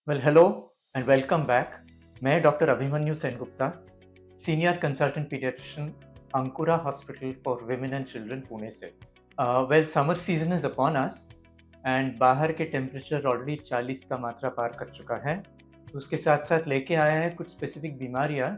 Hello and welcome back. मैं doctor Abhimanyu Sengupta, senior consultant paediatrician, Ankura hospital for women and children, Pune से। Summer season is upon us and बाहर के temperature already 40 का मात्रा पार कर चुका है। उसके साथ साथ लेके आया है कुछ स्पेसिफिक बीमारियां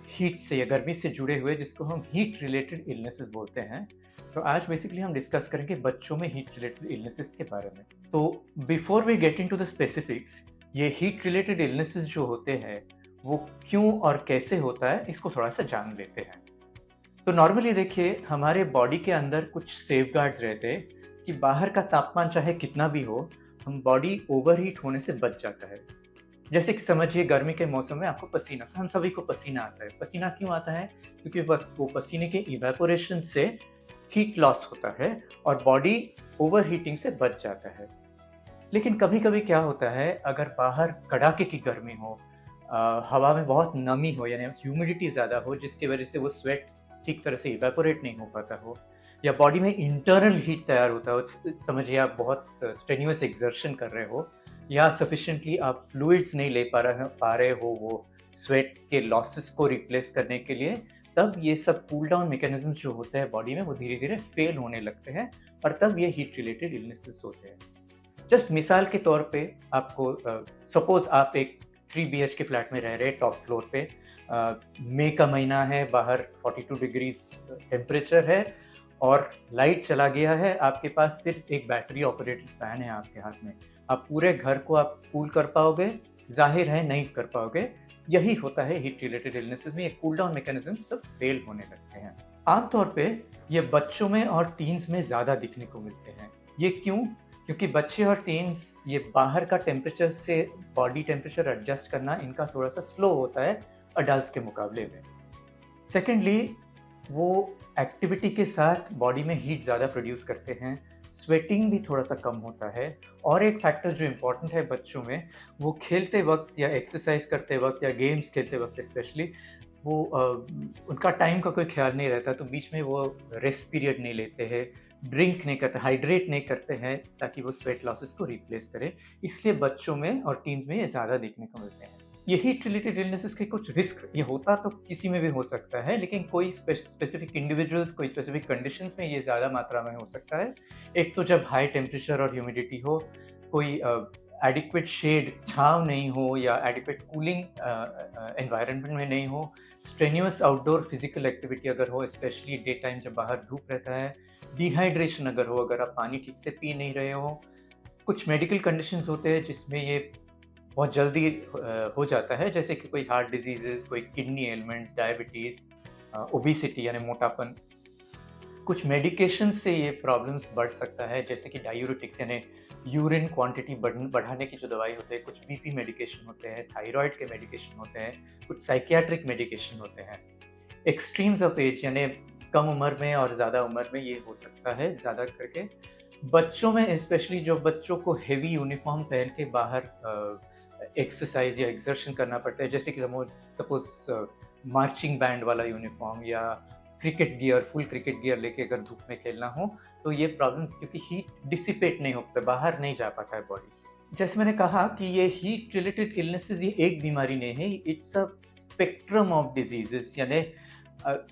हीट से या गर्मी से जुड़े हुए, जिसको हम हीट रिलेटेड इलनेसेस बोलते हैं। तो आज बेसिकली हम डिस्कस करेंगे बच्चों में हीट रिलेटेड इलनेसेस के बारे में। तो before we get into the specifics, ये हीट रिलेटेड इलनेसेस जो होते हैं वो क्यों और कैसे होता है, इसको थोड़ा सा जान लेते हैं। तो नॉर्मली देखिए, हमारे बॉडी के अंदर कुछ सेफगार्ड्स रहते हैं कि बाहर का तापमान चाहे कितना भी हो, हम बॉडी ओवरहीट होने से बच जाता है। जैसे कि समझिए, गर्मी के मौसम में आपको पसीना, हम सभी को पसीना आता है। पसीना क्यों आता है? क्योंकि वो पसीने के इवेपोरेशन से हीट लॉस होता है और बॉडी ओवरहीटिंग से बच जाता है। लेकिन कभी कभी क्या होता है, अगर बाहर कड़ाके की गर्मी हो, हवा में बहुत नमी हो यानी ह्यूमिडिटी ज़्यादा हो, जिसकी वजह से वो स्वेट ठीक तरह से इवेपोरेट नहीं हो पाता हो, या बॉडी में इंटरनल हीट तैयार होता हो, समझिए आप बहुत स्ट्रेन्यूअस एक्सर्शन कर रहे हो या सफिशिएंटली आप फ्लूइड्स नहीं ले पा रहे हो वो स्वेट के लॉसेस को रिप्लेस करने के लिए, तब ये सब कूल डाउन मैकेनिज्म जो होते हैं बॉडी में, वो धीरे धीरे फेल होने लगते हैं और तब ये हीट रिलेटेड इलनेसेस होते हैं। जस्ट मिसाल के तौर पे आपको सपोज आप एक 3 BHK फ्लैट में रह रहे हैं, टॉप फ्लोर पे, मई का महीना है, बाहर 42 डिग्रीज टेम्परेचर है और लाइट चला गया है। आपके पास सिर्फ एक बैटरी ऑपरेटेड फैन है आपके हाथ में। आप पूरे घर को आप कूल कर पाओगे? जाहिर है नहीं कर पाओगे। यही होता है हीट रिलेटेड इलनेसेस में, ये कूल डाउन मैकेनिज्म सब फेल होने लगते हैं। आमतौर पे ये बच्चों में और टीन्स में ज़्यादा दिखने को मिलते हैं। ये क्यों? क्योंकि बच्चे और टीन्स, ये बाहर का टेम्परेचर से बॉडी टेम्परेचर एडजस्ट करना इनका थोड़ा सा स्लो होता है अडल्ट्स के मुकाबले में। सेकेंडली, वो एक्टिविटी के साथ बॉडी में हीट ज़्यादा प्रोड्यूस करते हैं, स्वेटिंग भी थोड़ा सा कम होता है। और एक फैक्टर जो इम्पोर्टेंट है बच्चों में, वो खेलते वक्त या एक्सरसाइज करते वक्त या गेम्स खेलते वक्त स्पेशली, वो उनका टाइम का कोई ख्याल नहीं रहता, तो बीच में वो रेस्ट पीरियड नहीं लेते हैं, ड्रिंक नहीं करते, हाइड्रेट नहीं करते हैं ताकि वो स्वेट लॉसेस को रिप्लेस करे। इसलिए बच्चों में और टीन्स में ये ज़्यादा देखने को मिलते हैं। ये हीट रिलेटेड इलनेसेस के कुछ रिस्क, ये होता तो किसी में भी हो सकता है, लेकिन कोई स्पेसिफिक इंडिविजुअल्स, कोई स्पेसिफिक कंडीशंस में ये ज़्यादा मात्रा में हो सकता है। एक तो जब हाई टेम्परेचर और ह्यूमिडिटी हो, कोई एडिक्वेट शेड, छाँव नहीं हो या एडिक्वेट कूलिंग एनवायरनमेंट में नहीं हो, स्ट्रेन्यूअस आउटडोर फिजिकल एक्टिविटी अगर हो, स्पेशली डे टाइम जब बाहर धूप रहता है, डिहाइड्रेशन अगर हो, अगर आप पानी ठीक से पी नहीं रहे हो, कुछ मेडिकल कंडीशंस होते हैं जिसमें ये बहुत जल्दी हो जाता है, जैसे कि कोई हार्ट डिजीजेस, कोई किडनी एलिमेंट्स, डायबिटीज़, ओबेसिटी यानी मोटापन। कुछ मेडिकेशन से ये प्रॉब्लम्स बढ़ सकता है, जैसे कि डायूरेटिक्स यानी यूरिन क्वांटिटी बढ़ाने की जो दवाई होते हैं, कुछ बीपी मेडिकेशन होते हैं, थायराइड के मेडिकेशन होते हैं, कुछ साइकियाट्रिक मेडिकेशन होते हैं। एक्सट्रीम्स ऑफ एज यानी कम उम्र में और ज़्यादा उम्र में ये हो सकता है ज़्यादा करके। बच्चों में स्पेशली, जो बच्चों को हेवी यूनिफॉर्म पहन के बाहर एक्सरसाइज या एक्सर्शन करना पड़ता है, जैसे कि सपोज मार्चिंग बैंड वाला यूनिफॉर्म या cricket gear, full cricket gear लेके अगर धूप में खेलना हो, तो ये प्रॉब्लम, क्योंकि हीट डिसिपेट नहीं होता, बाहर नहीं जा पाता है बॉडी से। जैसे मैंने कहा कि ये हीट रिलेटेड इलनेसेस ये एक बीमारी नहीं है, it's a spectrum of diseases. यानी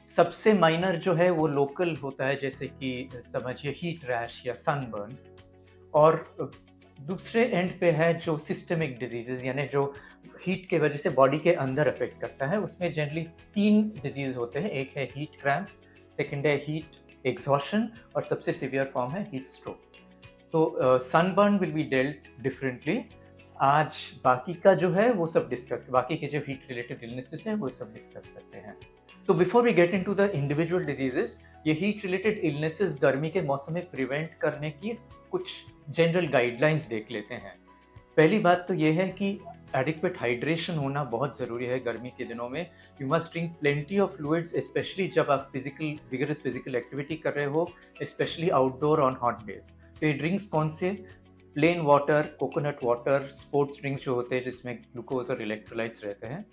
सबसे माइनर जो है वो लोकल होता है, जैसे कि समझिए हीट रैश या सनबर्न्स, और दूसरे एंड पे है जो सिस्टमिक डिजीजेज, यानी जो हीट के वजह से बॉडी के अंदर अफेक्ट करता है। उसमें जनरली 3 डिजीज होते हैं, एक है हीट क्रैम्प्स, सेकंड है हीट एग्जॉशन और सबसे सीवियर फॉर्म है हीट स्ट्रोक। तो sunburn will be dealt differently. आज बाकी का जो है वो सब डिस्कस, बाकी के जो हीट रिलेटेड इलनेसेस हैं वो सब डिस्कस करते हैं। तो before we get into the individual diseases, ये हीट रिलेटेड इलनेसेस गर्मी के मौसम में प्रिवेंट करने की कुछ जनरल गाइडलाइंस देख लेते हैं। पहली बात तो ये है कि एडिक्वेट हाइड्रेशन होना बहुत ज़रूरी है गर्मी के दिनों में। You must drink plenty of fluids, specially जब आप विगरस फिजिकल एक्टिविटी कर रहे हो, specially outdoor on hot days. तो ये ड्रिंक्स कौन से? Plain water, coconut water, sports drinks जो होते हैं जिसमें ग्लूकोज और इलेक्ट्रोलाइट्स रहते हैं।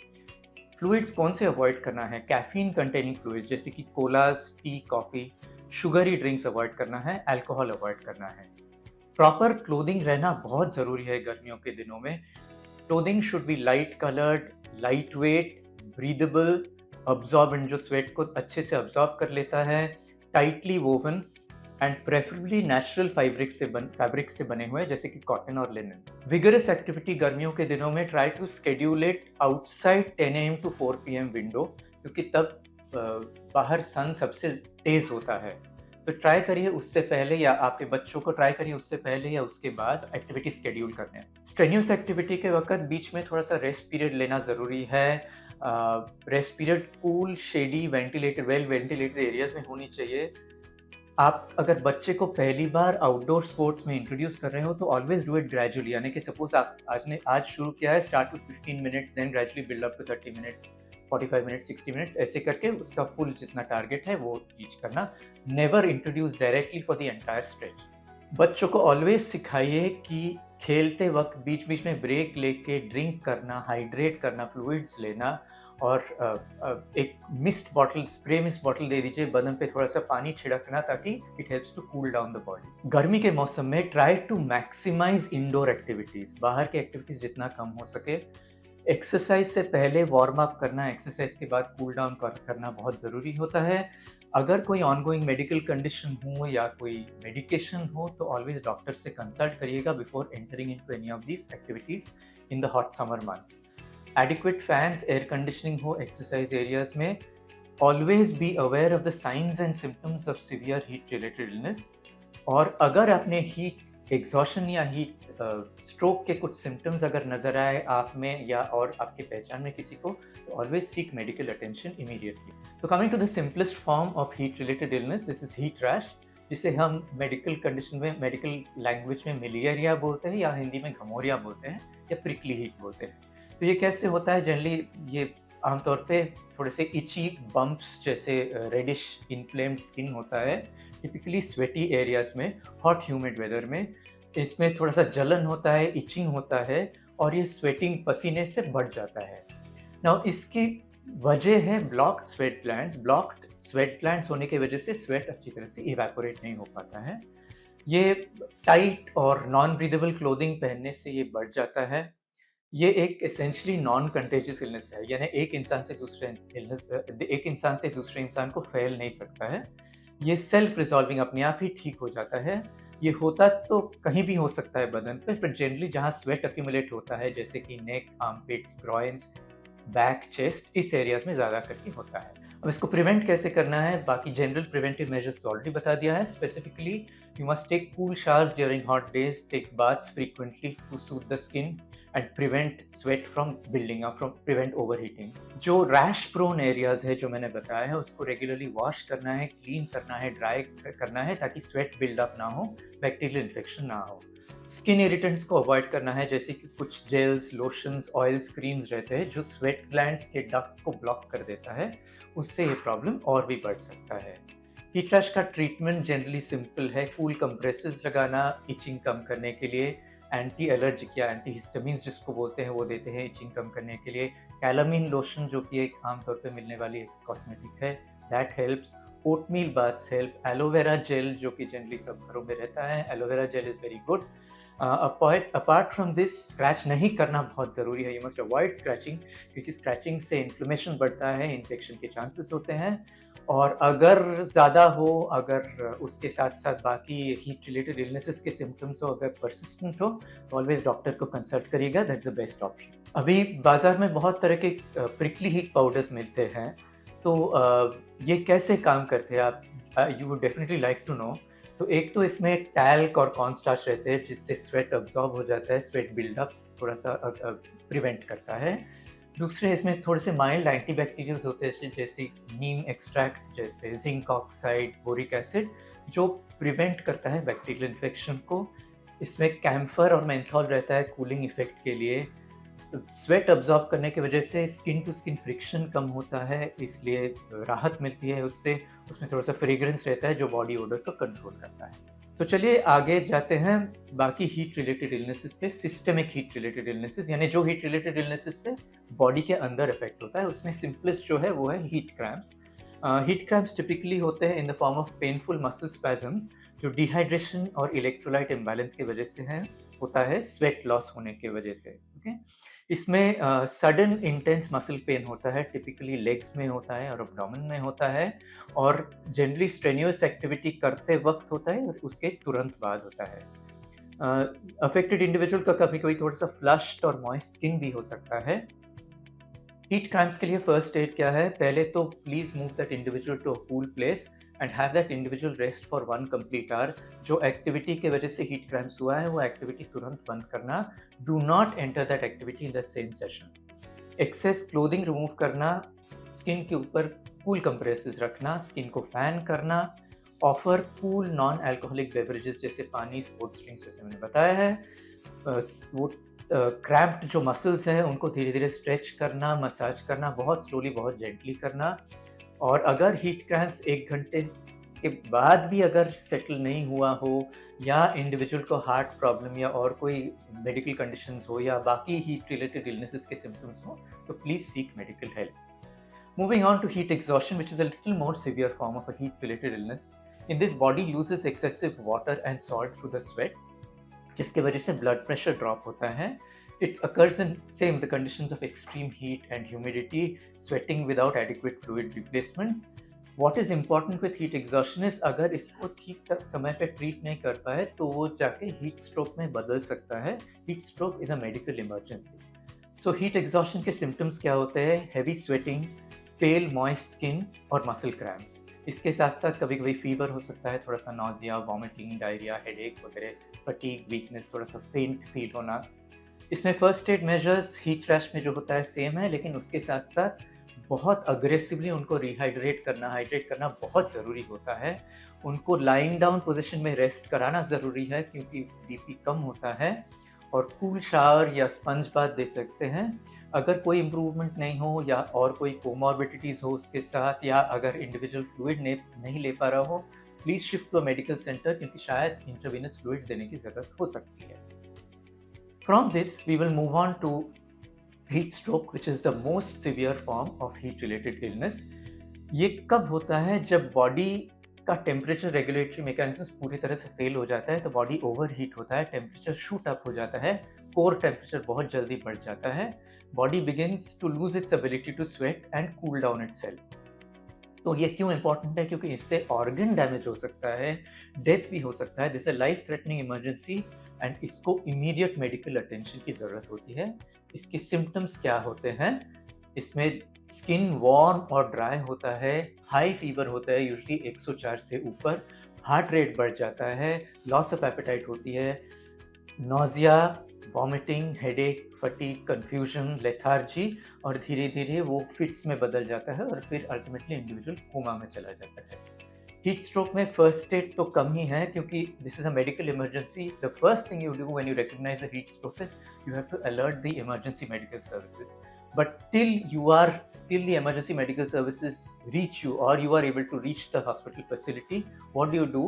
फ्लूइड्स कौन से अवॉइड करना है? कैफीन कंटेनिंग फ्लूइड्स जैसे कि colas, tea, coffee. Sugary drinks avoid करना है, अल्कोहल अवॉइड करना है। प्रॉपर क्लोथिंग रहना बहुत ज़रूरी है गर्मियों के दिनों में। Clothing should be light coloured, light weight, breathable, absorbent जो स्वेट को अच्छे से अब्सॉर्ब कर लेता है, tightly woven and preferably natural fabric से बने हुए जैसे कि कॉटन और लिनन। विगरस एक्टिविटी गर्मियों के दिनों में try to schedule it outside 10 AM to 4 PM window, क्योंकि तब बाहर सन सबसे तेज होता है। तो ट्राई करिए उससे पहले, या आपके बच्चों को ट्राई करिए उससे पहले या उसके बाद एक्टिविटी स्केड्यूल करने। स्ट्रेन्यूस एक्टिविटी के वक्त बीच में थोड़ा सा रेस्ट पीरियड लेना ज़रूरी है। Rest period cool, shady, well ventilated areas में होनी चाहिए। आप अगर बच्चे को पहली बार आउटडोर स्पोर्ट्स में इंट्रोड्यूस कर रहे हो तो ऑलवेज डू इट ग्रेजुअली, यानी कि सपोज आप आज शुरू किया है, start with 15 minutes, then gradually build up to 30 minutes, 45 minutes, 60 minutes, ऐसे करके उसका फुल जितना टारगेट है वो रीच करना। Never introduce directly for the entire stretch. बच्चों को ऑलवेज सिखाइए कि खेलते वक्त बीच बीच में ब्रेक लेके ड्रिंक करना, हाइड्रेट करना, फ्लूइड्स लेना, और एक स्प्रे मिस्ट बॉटल दे दीजिए, बदन पे थोड़ा सा पानी छिड़कना ताकि it helps to cool down the body. गर्मी के मौसम में try to maximize indoor activities, बाहर के एक्टिविटीज जितना कम हो सके। एक्सरसाइज से पहले वार्म अप करना, एक्सरसाइज के बाद कूल डाउन करना बहुत ज़रूरी होता है। अगर कोई ऑनगोइंग मेडिकल कंडीशन हो या कोई मेडिकेशन हो तो ऑलवेज डॉक्टर से कंसल्ट करिएगा before entering into any of these activities in the hot summer months. Adequate fans, air conditioning हो एक्सरसाइज एरियाज में। Always be aware of the science and symptoms of severe heat related illness. और अगर आपने heat exhaustion या heat stroke के कुछ symptoms अगर नजर आए आप में या और आपके पहचान में किसी को, तो always seek medical attention immediately. तो coming to the simplest form of heat related illness, this is heat rash, जिसे हम मेडिकल कंडीशन में, मेडिकल लैंग्वेज में मिलियरिया बोलते हैं, या हिंदी में घमौरिया बोलते हैं, या प्रिकली हीट बोलते हैं। तो ये कैसे होता है? जनरली ये आमतौर पे थोड़े से इची बम्प्स जैसे रेडिश इन्फ्लेम्ड स्किन होता है, टिपिकली स्वेटी एरियाज में, हॉट ह्यूमिड वेदर में। इसमें थोड़ा सा जलन होता है, इचिंग होता है, और ये स्वेटिंग पसीने से बढ़ जाता है। नाउ इसकी वजह है blocked sweat glands. Blocked sweat glands होने की वजह से स्वेट अच्छी तरह से इवेपोरेट नहीं हो पाता है। ये टाइट और नॉन ब्रीदेबल क्लोथिंग पहनने से ये बढ़ जाता है। ये एक एसेंशियली नॉन कंटेजियस इलनेस है, यानी एक इंसान से दूसरे इंसान को फैल नहीं सकता है। ये सेल्फ रिजॉल्विंग, अपने आप ही ठीक हो जाता है। ये होता तो कहीं भी हो सकता है बदन पे, पर जनरली जहाँ स्वेट अक्यूमुलेट होता है जैसे कि नेक, आर्मपिट्स, ग्रॉइन्स, बैक, चेस्ट, इस एरियाज में ज़्यादा करके होता है। अब इसको प्रिवेंट कैसे करना है, बाकी जनरल प्रिवेंटिव मेजर्स ऑलरेडी बता दिया है। Specifically you must take cool showers during hot days, take baths frequently to soothe the skin and prevent sweat from building up, from prevent overheating। जो रैश प्रोन एरियाज है जो मैंने बताया है उसको रेगुलरली वॉश करना है, क्लीन करना है, ड्राई करना है, ताकि स्वेट बिल्डअप ना हो, बैक्टीरियल इन्फेक्शन ना हो। स्किन इरिटेंट्स को अवॉइड करना है, जैसे कि कुछ जेल्स, लोशंस, ऑयल्स, क्रीम्स रहते हैं जो स्वेट ग्लैंड्स के डक्ट्स को ब्लॉक कर देता है, उससे ये प्रॉब्लम और भी बढ़ सकता है। हीट रैश का ट्रीटमेंट जनरली सिंपल है, कूल कंप्रेसेस लगाना इचिंग कम करने के लिए, एंटी एलर्जिक या एंटी हिस्टामिन्स जिसको बोलते हैं वो देते हैं इचिंग कम करने के लिए। कैलामीन लोशन जो कि एक आमतौर पे मिलने वाली एक कॉस्मेटिक है, that helps. Oatmeal baths help. Aloe vera gel जो कि जनरली सब घरों में रहता है, aloe vera gel is very good. Apart from this, scratch नहीं करना बहुत ज़रूरी है। यू मस्ट अवॉइड स्क्रैचिंग, क्योंकि स्क्रैचिंग से इन्फ्लेमेशन बढ़ता है, इन्फेक्शन के चांसेस होते हैं। और अगर ज़्यादा हो, अगर उसके साथ साथ बाकी हीट रिलेटेड इलनेसेस के सिम्टम्स हो, अगर परसिस्टेंट हो, तो ऑलवेज डॉक्टर को कंसल्ट करिएगा, दैट्स द बेस्ट ऑप्शन। अभी बाज़ार में बहुत तरह के प्रिकली हीट पाउडर्स मिलते हैं, तो ये कैसे काम करते हैं आप, you would definitely like to know. तो एक तो इसमें टैल्क और कॉर्नस्टार्च रहते हैं जिससे स्वेट अब्जॉर्ब हो जाता है, स्वेट बिल्डअप थोड़ा सा प्रिवेंट करता है। दूसरे इसमें थोड़े से माइल्ड एंटीबैक्टीरियल्स होते हैं जैसे नीम एक्सट्रैक्ट, जैसे जिंक ऑक्साइड, बोरिक एसिड, जो प्रिवेंट करता है बैक्टीरियल इन्फेक्शन को। इसमें कैम्फर और मेंथॉल रहता है कूलिंग इफेक्ट के लिए। स्वेट अब्जॉर्ब करने की वजह से स्किन टू स्किन फ्रिक्शन कम होता है, इसलिए राहत मिलती है उससे। उसमें थोड़ा सा फ्रेग्रेंस रहता है जो बॉडी ओडर को कंट्रोल करता है। तो चलिए आगे जाते हैं बाकी हीट रिलेटेड इलनेसेस पे। सिस्टमिक हीट रिलेटेड इलनेसेस, यानी जो हीट रिलेटेड इलनेसेस से बॉडी के अंदर इफेक्ट होता है, उसमें सिंपलेस्ट जो है वो है heat cramps. Heat cramps typically होते हैं in the form of painful muscle spasms, जो डिहाइड्रेशन और इलेक्ट्रोलाइट इम्बैलेंस की वजह से है होता है स्वेट लॉस होने की वजह से। ओके, इसमें सडन इंटेंस मसल पेन होता है, टिपिकली लेग्स में होता है और एब्डोमेन में होता है, और जनरली स्ट्रेन्यूअस एक्टिविटी करते वक्त होता है और उसके तुरंत बाद होता है। अफेक्टेड इंडिविजुअल का कभी कभी थोड़ा सा फ्लश्ड और मॉइस्ट स्किन भी हो सकता है। हीट क्रैम्प्स के लिए फर्स्ट एड क्या है? पहले तो please move that individual to a cool place and have that individual rest for 1 complete hour. जो एक्टिविटी की वजह से हीट क्रैम्प्स हुआ है वो एक्टिविटी तुरंत बंद करना। Do not enter that activity in that same session. Excess clothing remove करना, स्किन के ऊपर कूल कंप्रेसेस रखना, स्किन को फैन करना, offer cool non alcoholic beverages जैसे पानी, स्पोर्ट्स ड्रिंक्स जैसे मैंने बताया है। वो क्रैम्प्ड जो मसल्स हैं उनको धीरे धीरे स्ट्रेच करना, मसाज करना, बहुत स्लोली, बहुत जेंटली करना। और अगर हीट क्रैम्प्स 1 घंटे के बाद भी अगर सेटल नहीं हुआ हो, या इंडिविजुअल को हार्ट प्रॉब्लम या और कोई मेडिकल कंडीशंस हो, या बाकी हीट रिलेटेड इलनेसेस के सिम्टम्स हो, तो please seek medical help. Moving on to heat exhaustion, which is a little more severe form of a heat related illness. In this, body loses excessive water and salt through the sweat, जिसके वजह से blood pressure drop होता है। It occurs in same the conditions of extreme heat and humidity, sweating without adequate fluid replacement. What is important with heat exhaustion is, अगर इसको ठीक समय पे ट्रीट नहीं कर पाए तो वो जाके हीट स्ट्रोक में बदल सकता है। Heat stroke is a medical emergency. So heat exhaustion के सिम्टम्स क्या होते हैं? हैवी स्वेटिंग, पेल मॉइस्ट स्किन और मसल क्रैम्प्स। इसके साथ साथ कभी कभी फीवर हो सकता है, थोड़ा सा नॉजिया, वॉमिटिंग, डायरिया, हेडेक वगैरह, फटीग, वीकनेस, थोड़ा सा फेंट फील होना। इसमें first aid measures heat rash में जो होता है सेम है, लेकिन उसके साथ साथ बहुत अग्रेसिवली उनको रिहाइड्रेट करना, हाइड्रेट करना बहुत ज़रूरी होता है। उनको लाइंग डाउन पोजीशन में रेस्ट कराना ज़रूरी है क्योंकि बीपी कम होता है, और कूल शावर या स्पंज बाथ दे सकते हैं। अगर कोई इम्प्रूवमेंट नहीं हो या और कोई कोमॉर्बिडिटीज़ हो उसके साथ, या अगर इंडिविजुअल फ्लूइड नहीं ले पा रहा हो, please shift to a medical centre क्योंकि शायद इंट्रावेनस फ्लूइड्स देने की ज़रूरत हो सकती है। From this we will move on to heat stroke, which is the most severe form of heat related illness. ये कब होता है? जब बॉडी का टेम्परेचर रेगुलेटरी मैकेनिज्म पूरी तरह से फेल हो जाता है, तो बॉडी ओवर हीट होता है, टेम्परेचर शूट अप हो जाता है, कोर टेम्परेचर बहुत जल्दी बढ़ जाता है, body begins to lose its ability to sweat and cool down itself. तो ये क्यों इंपॉर्टेंट है? क्योंकि इससे ऑर्गन डैमेज हो सकता है, डेथ भी हो सकता है, this is life threatening emergency and इसको इमीडिएट मेडिकल अटेंशन की ज़रूरत होती है। इसके सिम्टम्स क्या होते हैं? इसमें स्किन वार्म और ड्राई होता है, हाई फीवर होता है यूजुअली 104 से ऊपर, हार्ट रेट बढ़ जाता है, लॉस ऑफ एपेटाइट होती है, nausea, vomiting, headache, fatigue, confusion, lethargy, और धीरे धीरे वो फिट्स में बदल जाता है और फिर अल्टीमेटली इंडिविजुअल कोमा में चला जाता है। हीट स्ट्रोक में फर्स्ट एड तो कम ही है क्योंकि this is a medical emergency. The first thing you do when you recognize a heat stroke is you have to alert the emergency medical services. But till the emergency medical services reach you or you are able to reach the hospital facility, what do?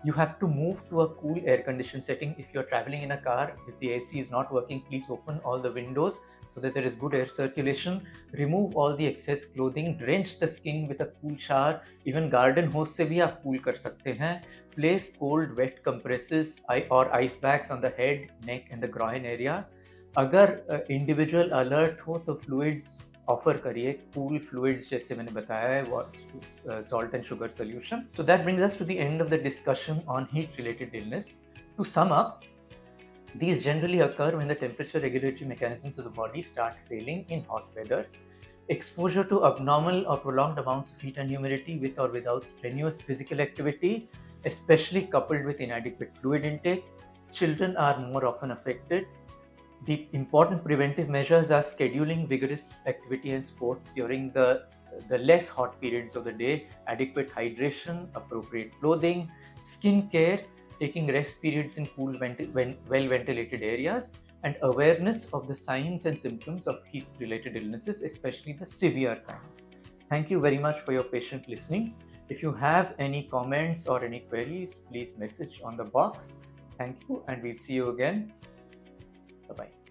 You have to move to a cool air conditioned setting. If you're traveling in a car, if the AC is not working, please open all the windows so that there is good air circulation. Remove all the excess clothing, drench the skin with a cool shower. Even garden hose से भी आप cool कर सकते हैं. Place cold wet compresses or ice bags on the head, neck and the groin area. अगर individual alert हो तो fluids offer करिए, कूल फ्लूइड्स जैसे मैंने बताया है, salt and sugar solution. So that brings us to the end of the discussion on heat related illness. To sum up, these generally occur when the temperature regulatory mechanisms of the body start failing in hot weather. Exposure to abnormal or prolonged amounts of heat and humidity with or without strenuous physical activity, especially coupled with inadequate fluid intake. Children are more often affected. The important preventive measures are scheduling vigorous activity and sports during the less hot periods of the day, adequate hydration, appropriate clothing, skin care, taking rest periods in cool, well-ventilated areas, and awareness of the signs and symptoms of heat-related illnesses, especially the severe kind. Thank you very much for your patient listening. If you have any comments or any queries, please message on the box. Thank you, and we'll see you again. Bye-bye.